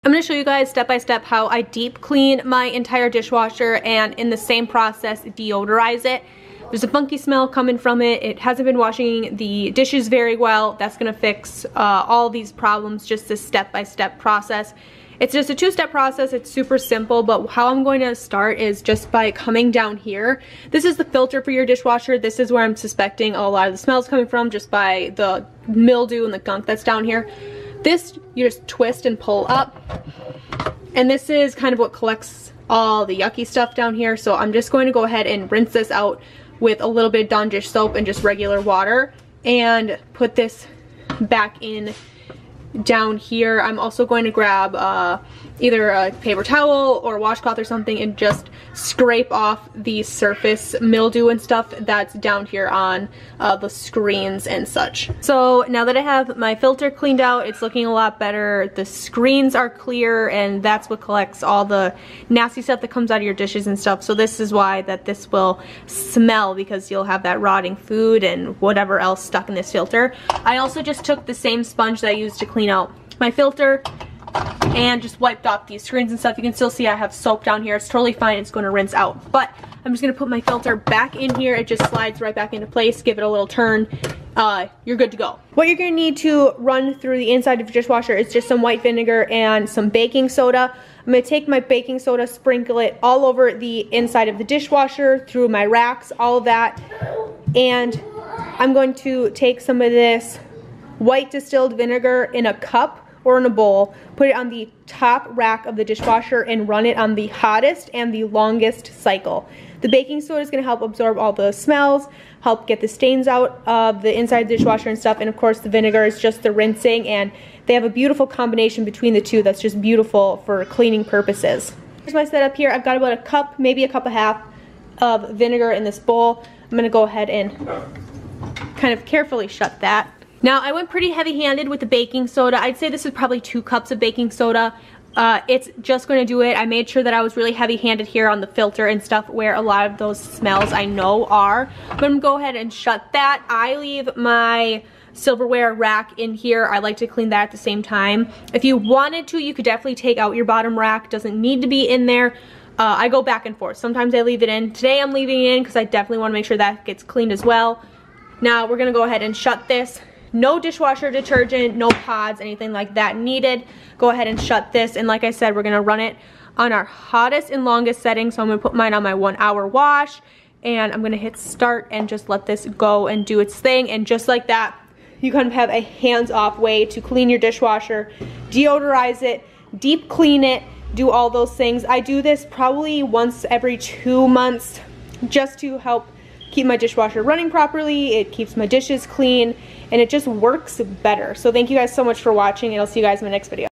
I'm going to show you guys step by step how I deep clean my entire dishwasher and in the same process deodorize it. There's a funky smell coming from it. It hasn't been washing the dishes very well. That's going to fix all these problems, just this step-by-step process. It's just a two-step process. It's super simple, but how I'm going to start is just by coming down here. This is the filter for your dishwasher. This is where I'm suspecting a lot of the smells coming from, just by the mildew and the gunk that's down here. This, you just twist and pull up. And this is kind of what collects all the yucky stuff down here. So I'm just going to go ahead and rinse this out with a little bit of Dawn dish soap and just regular water and put this back in down here. I'm also going to grab either a paper towel or a washcloth or something and just scrape off the surface mildew and stuff that's down here on the screens and such. So now that I have my filter cleaned out, it's looking a lot better. The screens are clear, and that's what collects all the nasty stuff that comes out of your dishes and stuff. So this is why that this will smell, because you'll have that rotting food and whatever else stuck in this filter. I also just took the same sponge that I used to clean out my filter and just wiped off these screens and stuff. You can still see I have soap down here. It's totally fine. It's going to rinse out. But I'm just going to put my filter back in here. It just slides right back into place. Give it a little turn. You're good to go. What you're going to need to run through the inside of your dishwasher is just some white vinegar and some baking soda. I'm going to take my baking soda, sprinkle it all over the inside of the dishwasher, through my racks, all of that. And I'm going to take some of this white distilled vinegar in a cup or in a bowl, put it on the top rack of the dishwasher and run it on the hottest and the longest cycle. The baking soda is going to help absorb all the smells, help get the stains out of the inside of the dishwasher and stuff, and of course the vinegar is just the rinsing, and they have a beautiful combination between the two that's just beautiful for cleaning purposes. Here's my setup here. I've got about a cup, maybe a cup and a half of vinegar in this bowl. I'm going to go ahead and kind of carefully shut that. Now, I went pretty heavy-handed with the baking soda. I'd say this is probably 2 cups of baking soda. It's just going to do it. I made sure that I was really heavy-handed here on the filter and stuff where a lot of those smells I know are. But I'm going to go ahead and shut that. I leave my silverware rack in here. I like to clean that at the same time. If you wanted to, you could definitely take out your bottom rack. Doesn't need to be in there. I go back and forth. Sometimes I leave it in. Today I'm leaving it in because I definitely want to make sure that gets cleaned as well. Now we're going to go ahead and shut this. No dishwasher detergent, no pods, anything like that needed. Go ahead and shut this, and like I said, we're gonna run it on our hottest and longest setting. So I'm gonna put mine on my 1 hour wash, and I'm gonna hit start and just let this go and do its thing. And just like that, you kind of have a hands-off way to clean your dishwasher, deodorize it, deep clean it, do all those things. I do this probably once every 2 months just to help keep my dishwasher running properly. It keeps my dishes clean, and it just works better. So thank you guys so much for watching, and I'll see you guys in my next video.